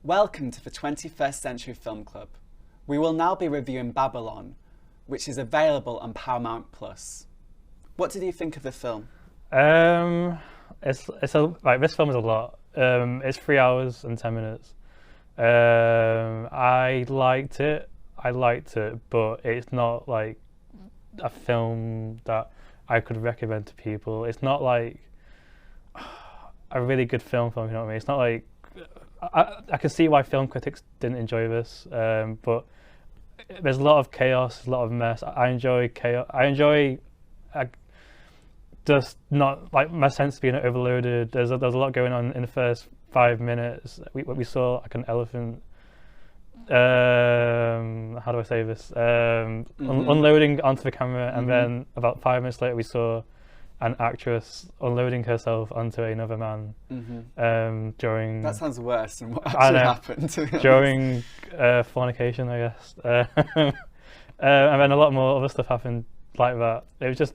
Welcome to the 21st Century Film Club. We will now be reviewing Babylon, which is available on Paramount Plus. What did you think of the film? This film is a lot. It's 3 hours and 10 minutes. I liked it, but it's not like a film that I could recommend to people. It's not like a really good film, you know what I mean? It's not like I can see why film critics didn't enjoy this, but there's a lot of chaos, a lot of mess. I enjoy chaos. I enjoy just not like my sense being overloaded. There's a lot going on in the first 5 minutes. We saw like an elephant. How do I say this? Unloading onto the camera, and then about 5 minutes later, we saw an actress unloading herself onto another man during. That sounds worse than what actually happened. During fornication, I guess. And then a lot more other stuff happened like that. It was just,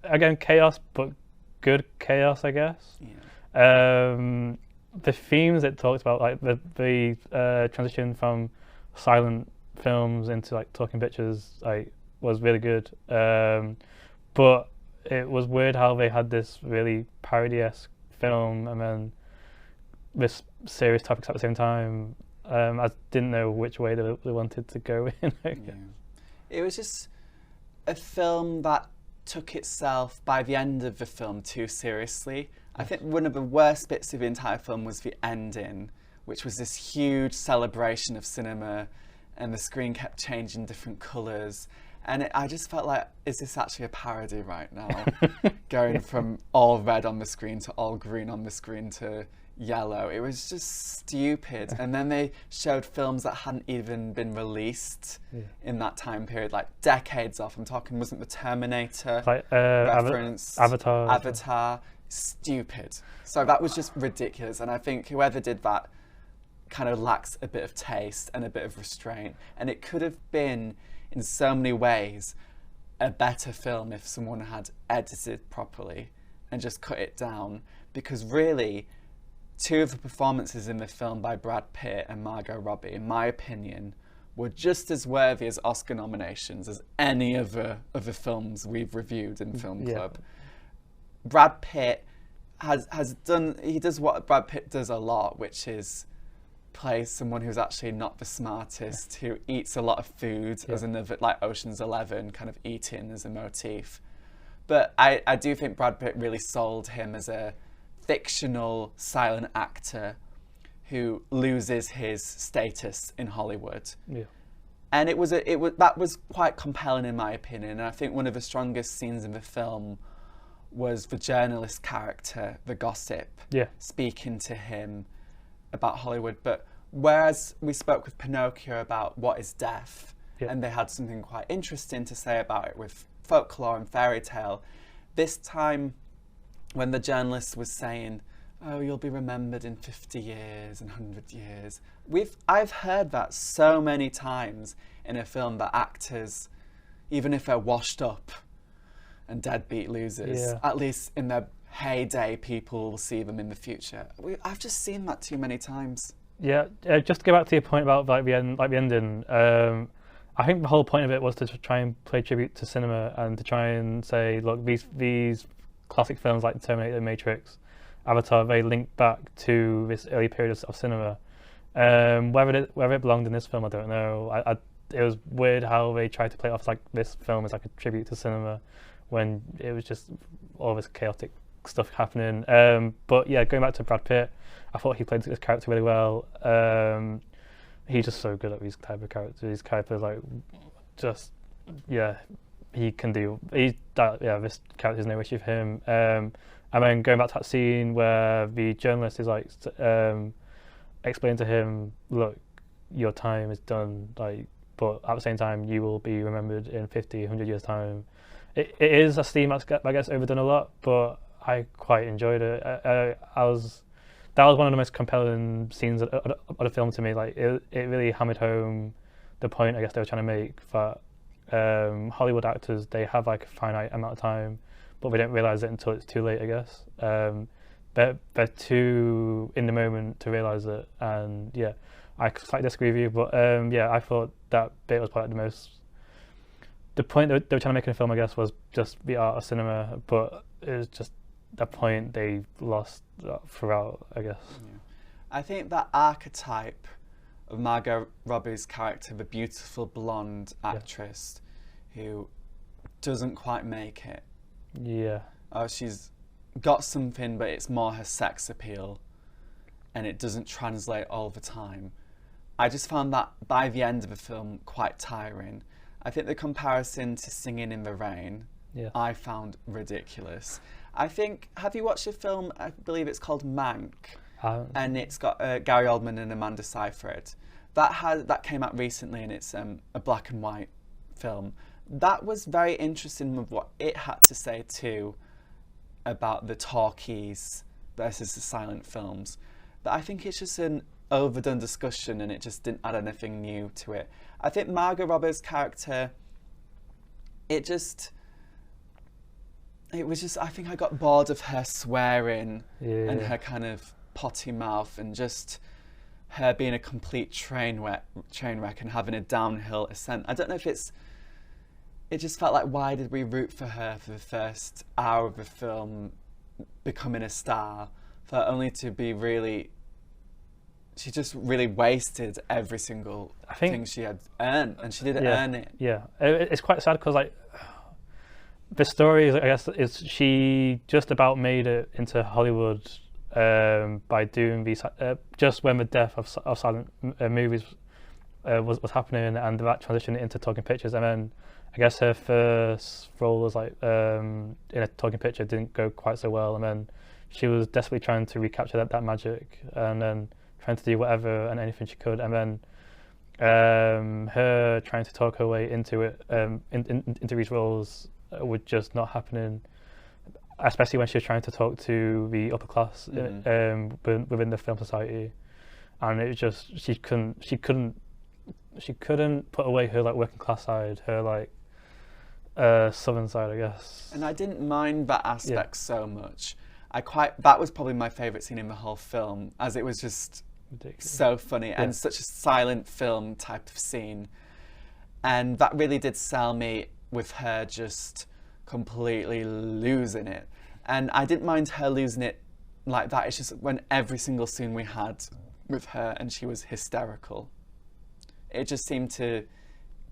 again, chaos, but good chaos, I guess. Yeah. The themes it talked about, like the transition from silent films into like talking pictures, like was really good. But it was weird how they had this really parody-esque film and then this serious topics at the same time. I didn't know which way they wanted to go in. Yeah. It was just a film that took itself, by the end of the film, too seriously. I think one of the worst bits of the entire film was the ending, which was this huge celebration of cinema, and the screen kept changing different colours. And I just felt like, is this actually a parody right now? Going from all red on the screen to all green on the screen to yellow. It was just stupid. And then they showed films that hadn't even been released in that time period, like decades off. I'm talking, wasn't the Terminator reference? Avatar. Stupid. So that was just ridiculous. And I think whoever did that kind of lacks a bit of taste and a bit of restraint. And it could have been, in so many ways, a better film if someone had edited properly and just cut it down. Because really, two of the performances in the film by Brad Pitt and Margot Robbie, in my opinion, were just as worthy as Oscar nominations as any of the films we've reviewed in Film Club. Brad Pitt he does what Brad Pitt does a lot, which is play someone who's actually not the smartest, who eats a lot of food as another, like Ocean's 11, kind of eating as a motif. But I do think Brad Pitt really sold him as a fictional silent actor who loses his status in Hollywood. Yeah. And that was quite compelling in my opinion. And I think one of the strongest scenes in the film was the journalist character, the gossip, speaking to him about Hollywood. But whereas we spoke with Pinocchio about what is death, and they had something quite interesting to say about it with folklore and fairy tale, this time when the journalist was saying, oh, you'll be remembered in 50 years and 100 years. I've heard that so many times in a film, that actors, even if they're washed up and deadbeat losers, at least in their heyday, people will see them in the future. I've just seen that too many times. Yeah, just to go back to your point about the ending. I think the whole point of it was to try and pay tribute to cinema and to try and say, look, these classic films like Terminator, The Matrix, Avatar, they link back to this early period of cinema. Whether it belonged in this film, I don't know. It was weird how they tried to play it off like this film is like a tribute to cinema, when it was just all this chaotic stuff happening. But yeah, going back to Brad Pitt, I thought he played this character really well. He's just so good at these type of characters. These characters, like, just, he can do. This character's no issue for him. And then going back to that scene where the journalist is like, explaining to him, look, your time is done, like, but at the same time, you will be remembered in 50, 100 years' time. It is a theme that gets overdone a lot, but I quite enjoyed it. That was one of the most compelling scenes of the film to me. Like, it really hammered home the point I guess they were trying to make, that Hollywood actors, they have like a finite amount of time, but we don't realise it until it's too late, I guess. they're too in the moment to realise it. And yeah, I slightly disagree with you, but yeah, I thought that bit was probably the most. The point they were trying to make in the film, I guess, was just the art of cinema, but it was just the point they lost throughout, I guess. Yeah. I think that archetype of Margot Robbie's character, the beautiful blonde actress who doesn't quite make it. Yeah. Oh, she's got something, but it's more her sex appeal, and it doesn't translate all the time. I just found that by the end of the film quite tiring. I think the comparison to Singing in the Rain, I found ridiculous. I think, have you watched a film, I believe it's called Mank, and it's got Gary Oldman and Amanda Seyfried. That came out recently, and it's a black and white film. That was very interesting with what it had to say too about the talkies versus the silent films. But I think it's just an overdone discussion, and it just didn't add anything new to it. I think Margot Robbie's character, I think I got bored of her swearing and her kind of potty mouth, and just her being a complete train wreck and having a downhill ascent. I don't know if it just felt like, why did we root for her for the first hour of the film becoming a star, for only to be she just really wasted every single thing she had earned, and she didn't earn it. Yeah, it's quite sad because like the story, I guess, is she just about made it into Hollywood by doing these just when the death of silent movies was happening, and that transitioned into talking pictures, and then I guess her first role was like in a talking picture didn't go quite so well, and then she was desperately trying to recapture that magic, and then trying to do whatever and anything she could, and then her trying to talk her way into it, into these roles would just not happening, especially when she was trying to talk to the upper class within the film society, and it just she couldn't put away her like working class side, her like southern side, I guess. And I didn't mind that aspect so much. That was probably my favourite scene in the whole film, as it was just ridiculous. So funny and such a silent film type of scene, and that really did sell me with her just completely losing it. And I didn't mind her losing it like that. It's just when every single scene we had with her and she was hysterical, it just seemed to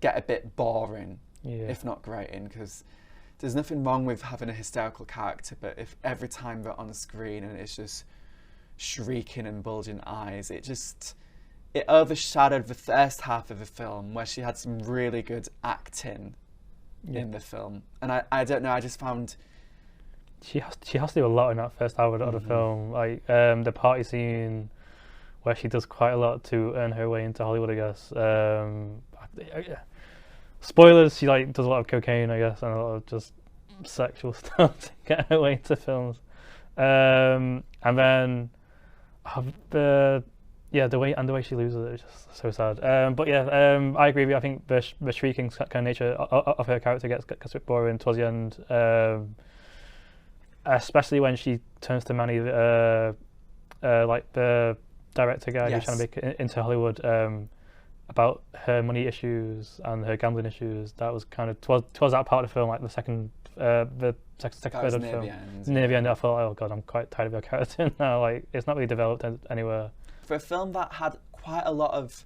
get a bit boring, if not grating, because there's nothing wrong with having a hysterical character, but if every time they're on screen and it's just shrieking and bulging eyes, it overshadowed the first half of the film, where she had some really good acting in the film. And I don't know, I just found she has to do a lot in that first hour of the film, like the party scene where she does quite a lot to earn her way into Hollywood, I guess. Spoilers, she like does a lot of cocaine, I guess, and a lot of just sexual stuff to get her way into films. And then the way she loses it is just so sad. But yeah, I agree with you. I think the shrieking kind of nature of her character gets a bit boring towards the end, especially when she turns to Manny, like the director guy who's trying to make it into Hollywood, about her money issues and her gambling issues. That was kind of towards that part of the film, like the second third of the film. Near the end, I thought, oh god, I'm quite tired of your character now. Like, it's not really developed anywhere. For a film that had quite a lot of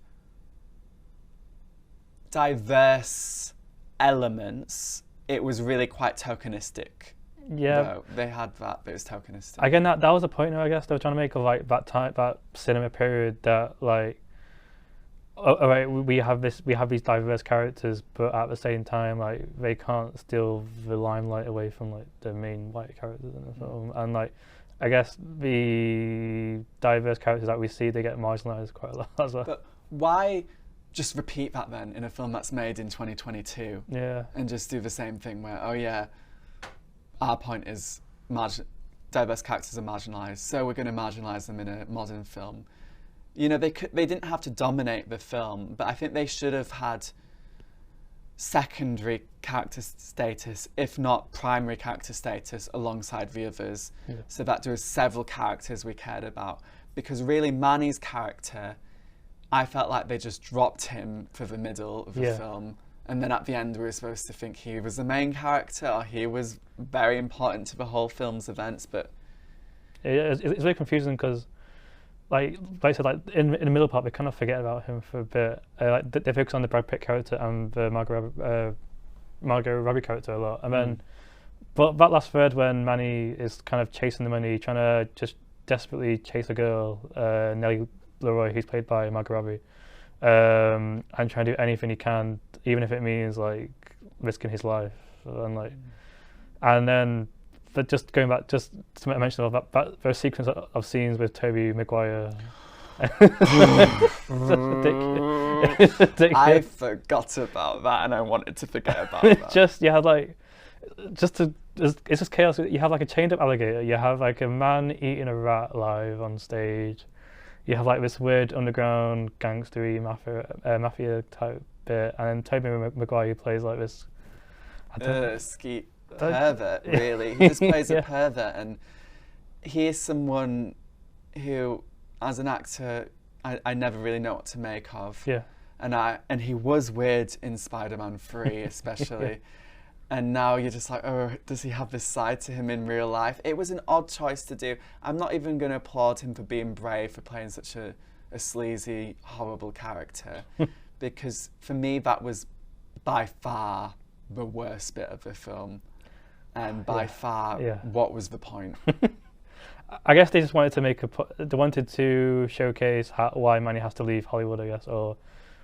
diverse elements, it was really quite tokenistic. Yeah, though. They had that, but it was tokenistic. Again, that was the point, I guess, they were trying to make of like that cinema period, that like, all right, we have these diverse characters, but at the same time, like, they can't steal the limelight away from like the main white characters in the film. And like, I guess the diverse characters that we see, they get marginalised quite a lot as well. But why just repeat that then in a film that's made in 2022? Yeah. And just do the same thing where, oh yeah, our point is diverse characters are marginalised, so we're going to marginalise them in a modern film. You know, they didn't have to dominate the film, but I think they should have had secondary character status, if not primary character status, alongside the others. Yeah. So that there was several characters we cared about. Because really, Manny's character, I felt like they just dropped him for the middle of the film. And then at the end, we were supposed to think he was the main character, or he was very important to the whole film's events. But it's very confusing because, like I said, like in the middle part, they kind of forget about him for a bit. Like they focus on the Brad Pitt character and the Margot Robbie character a lot, and then, but that last third when Manny is kind of chasing the money, trying to just desperately chase a girl, Nellie Leroy, who's played by Margot Robbie, and trying to do anything he can, even if it means like risking his life, and like, and then. But just going back, just to mention of that those sequence of scenes with Tobey Maguire. It's ridiculous. I forgot about that, and I wanted to forget about that. Just you had like, it's just chaos. You have like a chained up alligator. You have like a man eating a rat live on stage. You have like this weird underground gangstery mafia type bit, and then Tobey Maguire who plays like this. Skeet pervert, really. He just plays Yeah. a pervert, and he is someone who, as an actor, I never really know what to make of. Yeah. And he was weird in Spider-Man 3 especially. And now you're just like, oh, does he have this side to him in real life? It was an odd choice to do. I'm not even going to applaud him for being brave, for playing such a sleazy, horrible character. Because for me, that was by far the worst bit of the film. And by far, what was the point? I guess they just wanted to they wanted to showcase why Manny has to leave Hollywood, I guess, or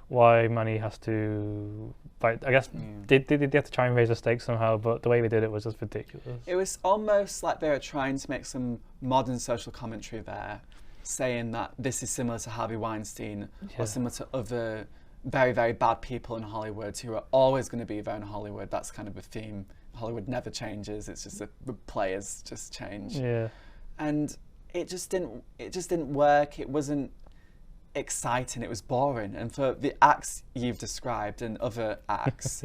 why Manny has to, like, I guess they have to try and raise the stakes somehow, but the way they did it was just ridiculous. It was almost like they were trying to make some modern social commentary there, saying that this is similar to Harvey Weinstein, or similar to other very, very bad people in Hollywood who are always going to be there in Hollywood. That's kind of the theme. Hollywood never changes. It's just that the players just change. Yeah. And it just didn't work. It wasn't exciting. It was boring. And for the acts you've described and other acts,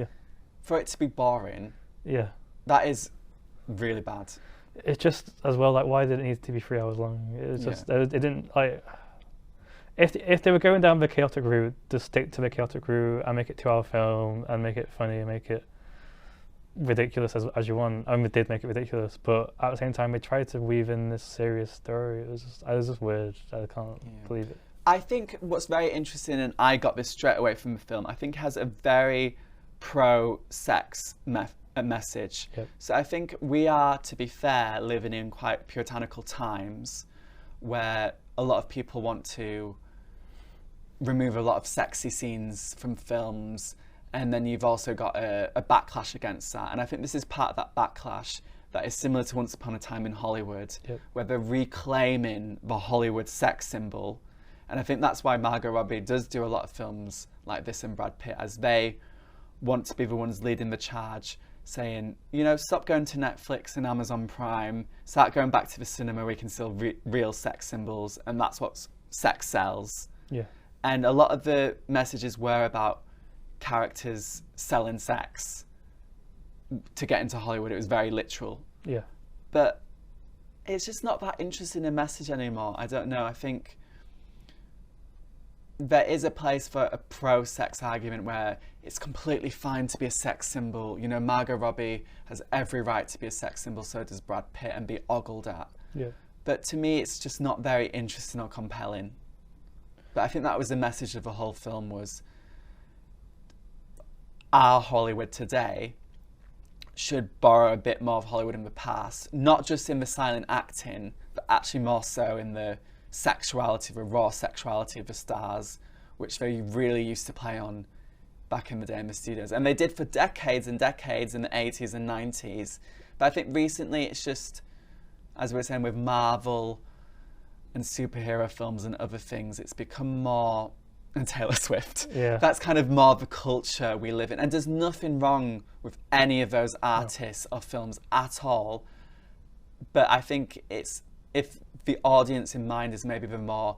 for it to be boring, that is really bad. It's just as well, like, why did it need to be 3 hours long? It was just it didn't, like, if they were going down the chaotic route, just stick to the chaotic route and make it 2 hour film and make it funny and make it ridiculous as you want. I mean, we did make it ridiculous, but at the same time, we tried to weave in this serious story. It was just weird. I can't believe it. I think what's very interesting, and I got this straight away from the film, I think it has a very pro-sex message. Yep. So I think we are, to be fair, living in quite puritanical times where a lot of people want to remove a lot of sexy scenes from films. And then you've also got a backlash against that. And I think this is part of that backlash that is similar to Once Upon a Time in Hollywood, where they're reclaiming the Hollywood sex symbol. And I think that's why Margot Robbie does do a lot of films like this, and Brad Pitt, as they want to be the ones leading the charge, saying, you know, stop going to Netflix and Amazon Prime, start going back to the cinema where you can see real sex symbols, and that's what sex sells. Yeah. And a lot of the messages were about characters selling sex to get into Hollywood. It was very literal. Yeah. But it's just not that interesting a message anymore. I don't know. I think there is a place for a pro-sex argument where it's completely fine to be a sex symbol. You know, Margot Robbie has every right to be a sex symbol, so does Brad Pitt, and be ogled at. Yeah. But to me, it's just not very interesting or compelling. But I think that was the message of the whole film, was our Hollywood today should borrow a bit more of Hollywood in the past, not just in the silent acting, but actually more so in the sexuality, the raw sexuality of the stars, which they really used to play on back in the day in the studios. And they did for decades and decades in the 80s and 90s. But I think recently it's just, as we were saying with Marvel and superhero films and other things, it's become more, and Taylor Swift. Yeah. That's kind of more the culture we live in. And there's nothing wrong with any of those artists or films at all. But I think it's, if the audience in mind is maybe the more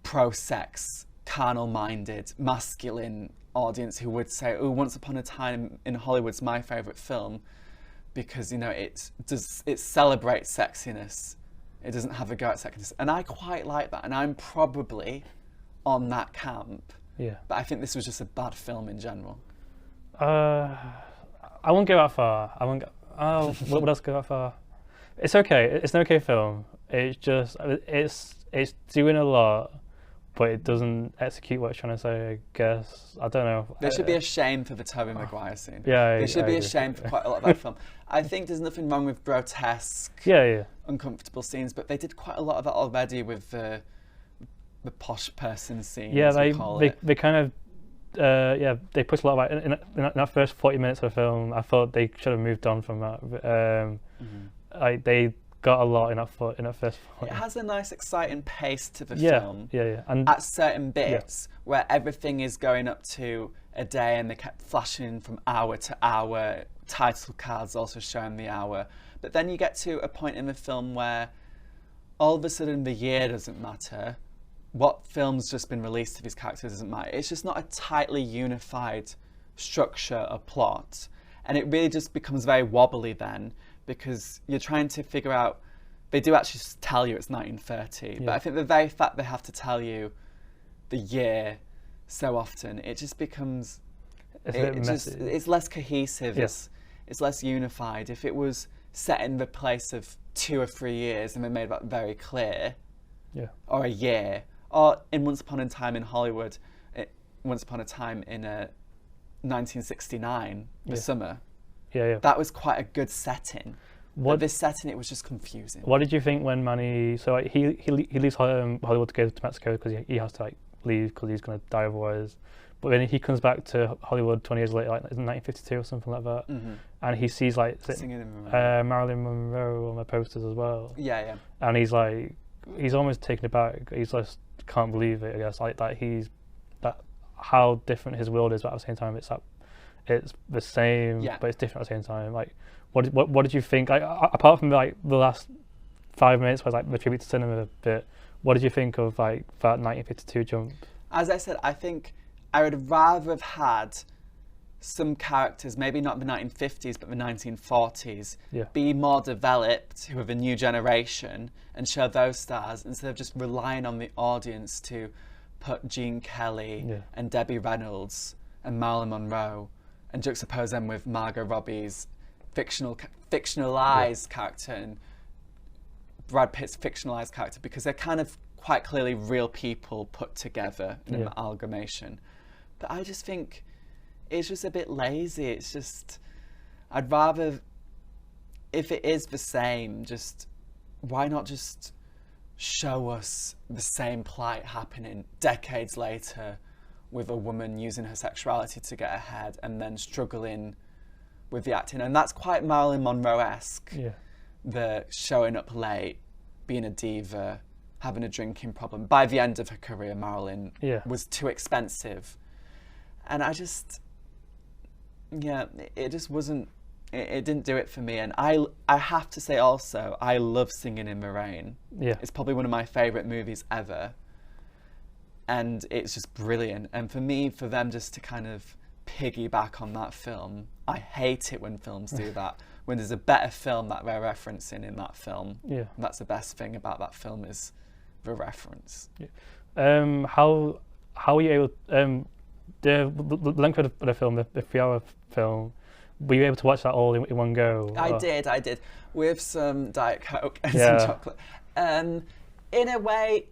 pro-sex carnal-minded, masculine audience who would say, "Oh, Once Upon a Time in Hollywood's my favourite film because it celebrates sexiness. It doesn't have a go at sexiness," and I quite like that, and I'm probably on that camp. Yeah. But I think this was just a bad film in general. I won't go that far. I won't. What else go that far? It's okay. It's an okay film. It's just it's doing a lot, but it doesn't execute what it's trying to say. I guess I don't know. They should be ashamed for the Tobey Maguire scene. Yeah, they should be ashamed for quite a lot of that film. I think there's nothing wrong with grotesque, uncomfortable scenes, but they did quite a lot of that already with the posh person scene. Yeah, they kind of. They pushed a lot of that in that first 40 minutes of the film. I thought they should have moved on from that. They got a lot in that first. 40. It has a nice, exciting pace to the film. And at certain bits where everything is going up to a day, and they kept flashing from hour to hour. Title cards also showing the hour, but then you get to a point in the film where all of a sudden the year doesn't matter. What film's just been released of his characters doesn't matter. It's just not a tightly unified structure or plot. And it really just becomes very wobbly then, because you're trying to figure out, they do actually tell you it's 1930, but I think the very fact they have to tell you the year so often, it just becomes, it's less cohesive, it's less unified. If it was set in the place of 2 or 3 years and they made that very clear, or a year, or in Once Upon a Time in Hollywood, Once Upon a Time in 1969, the summer. That was quite a good setting. But this setting, it was just confusing. What did you think when Manny? So like, he leaves Hollywood to go to Mexico because he has to like leave because he's going to die otherwise. But then he comes back to Hollywood 20 years later, like in 1952 or something like that, and he sees like Marilyn Monroe on the posters as well. And he's like, he's almost taken aback. He's just can't believe it. I guess like that how different his world is, but at the same time it's the same, but it's different at the same time. Like, what did you think? Like, apart from like the last 5 minutes, where like the tribute to cinema bit, what did you think of like that 1952 jump? As I said, I think I would rather have had some characters, maybe not the 1950s, but the 1940s, be more developed, who are the new generation, and show those stars, instead of just relying on the audience to put Gene Kelly and Debbie Reynolds and Marilyn Monroe and juxtapose them with Margot Robbie's fictionalized character and Brad Pitt's fictionalized character, because they're kind of quite clearly real people put together in an amalgamation. But I just think it's just a bit lazy. It's just, I'd rather, if it is the same, just, why not just show us the same plight happening decades later with a woman using her sexuality to get ahead and then struggling with the acting. And that's quite Marilyn Monroe-esque. The showing up late, being a diva, having a drinking problem. By the end of her career, Marilyn was too expensive. And I just, it just wasn't, it didn't do it for me. And I have to say also, I love Singing in the Rain. It's probably one of my favourite movies ever. And it's just brilliant. And for me, for them just to kind of piggyback on that film, I hate it when films do that. When there's a better film that they're referencing in that film. That's the best thing about that film, is the reference. How were you able, the length of the film, the 3-hour film, were you able to watch that all in one go? I did, with some Diet Coke and some chocolate. In a way,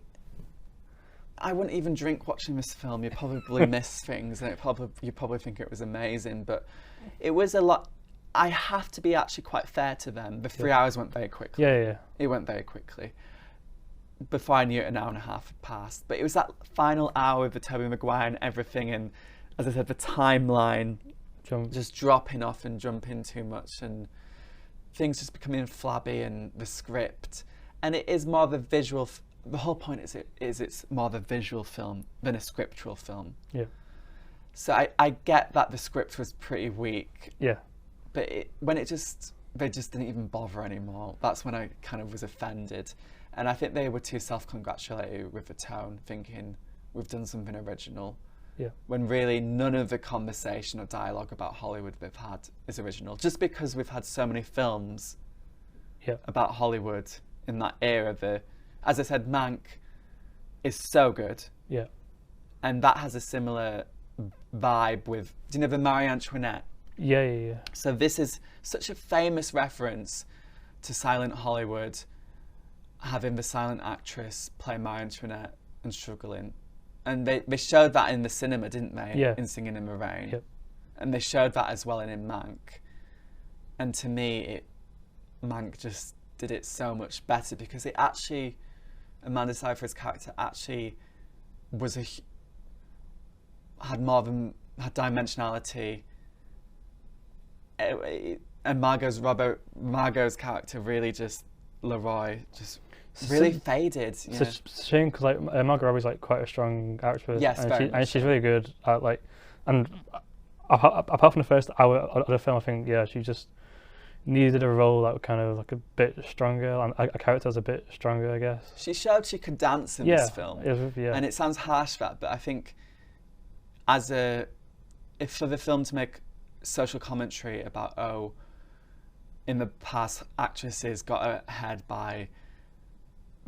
I wouldn't even drink watching this film. You probably miss things, and you probably think it was amazing, but it was a lot. I have to be actually quite fair to them. The 3 hours went very quickly. It went very quickly. Before I knew it, an hour and a half had passed. But it was that final hour with the Tobey Maguire and everything, and as I said, the timeline just dropping off and jumping too much, and things just becoming flabby, and the script. And it is more of a visual. The whole point is it's more of a visual film than a scriptural film. So I get that the script was pretty weak. But when they just didn't even bother anymore, that's when I kind of was offended. And I think they were too self-congratulatory with the tone, thinking, we've done something original. Yeah. When really none of the conversation or dialogue about Hollywood we've had is original. Just because we've had so many films about Hollywood in that era. As I said, Mank is so good. Yeah. And that has a similar vibe with, do you know the Marie Antoinette? Yeah. So this is such a famous reference to silent Hollywood, having the silent actress play Marie Antoinette and struggling. And they showed that in the cinema, didn't they? Yeah. In Singing in the Rain. Yep. And they showed that as well in Mank. And to me, Mank just did it so much better because it actually, Amanda Seyfried's character actually had dimensionality. And Margot's character really just, Leroy, just really faded. It's a shame because like Margot Robbie's like quite a strong actress. Yes, and she's really good at like, and apart from the first hour of the film, I think she just needed a role that was kind of like a bit stronger, and a character that's a bit stronger, I guess. She showed she could dance in this film, and it sounds harsh that, but I think if for the film to make social commentary about in the past actresses got ahead by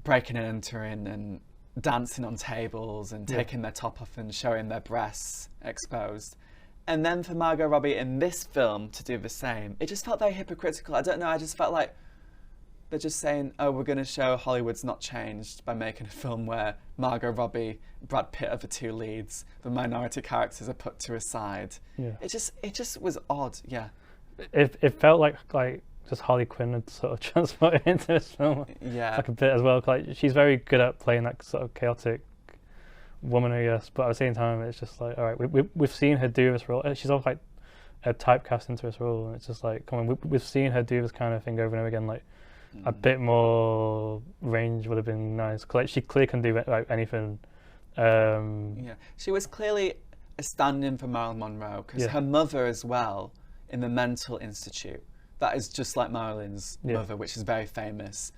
breaking and entering and dancing on tables and taking their top off and showing their breasts exposed. And then for Margot Robbie in this film to do the same, it just felt very hypocritical. I don't know, I just felt like they're just saying, we're going to show Hollywood's not changed by making a film where Margot Robbie, Brad Pitt are the two leads, the minority characters are put to a side. Yeah. It just was odd, yeah. It felt like just Harley Quinn had sort of transported into this film, like a bit as well. Like she's very good at playing that sort of chaotic woman, I guess. But at the same time, it's just like, all right, we've seen her do this role. She's almost like a typecast into this role, and it's just like, come on, we've seen her do this kind of thing over and over again. Like a bit more range would have been nice. Like she clearly can do like anything. She was clearly a stand-in for Marilyn Monroe because her mother as well in the mental institute. That is just like Marilyn's mother, which is very famous.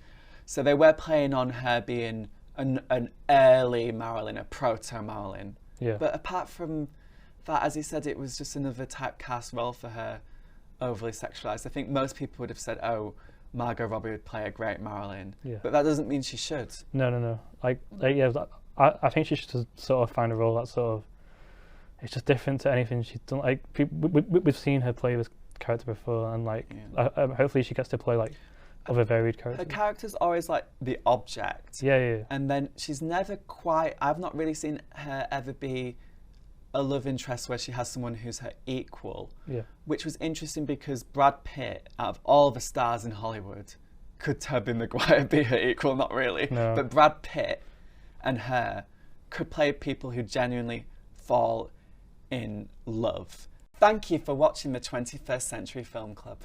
So they were playing on her being an early Marilyn, a proto-Marilyn. Yeah. But apart from that, as he said, it was just another typecast role for her, overly sexualized. I think most people would have said, Margot Robbie would play a great Marilyn. Yeah. But that doesn't mean she should. No. I think she should sort of find a role that sort of, it's just different to anything she's done. Like we've seen her play this character before, and like hopefully she gets to play like other varied characters. Her character's always like the object. Yeah. And then she's never quite, I've not really seen her ever be a love interest where she has someone who's her equal. Yeah. Which was interesting because Brad Pitt, out of all the stars in Hollywood, could Tobey Maguire be her equal? Not really. No. But Brad Pitt and her could play people who genuinely fall in love. Thank you for watching the 21st Century Film Club.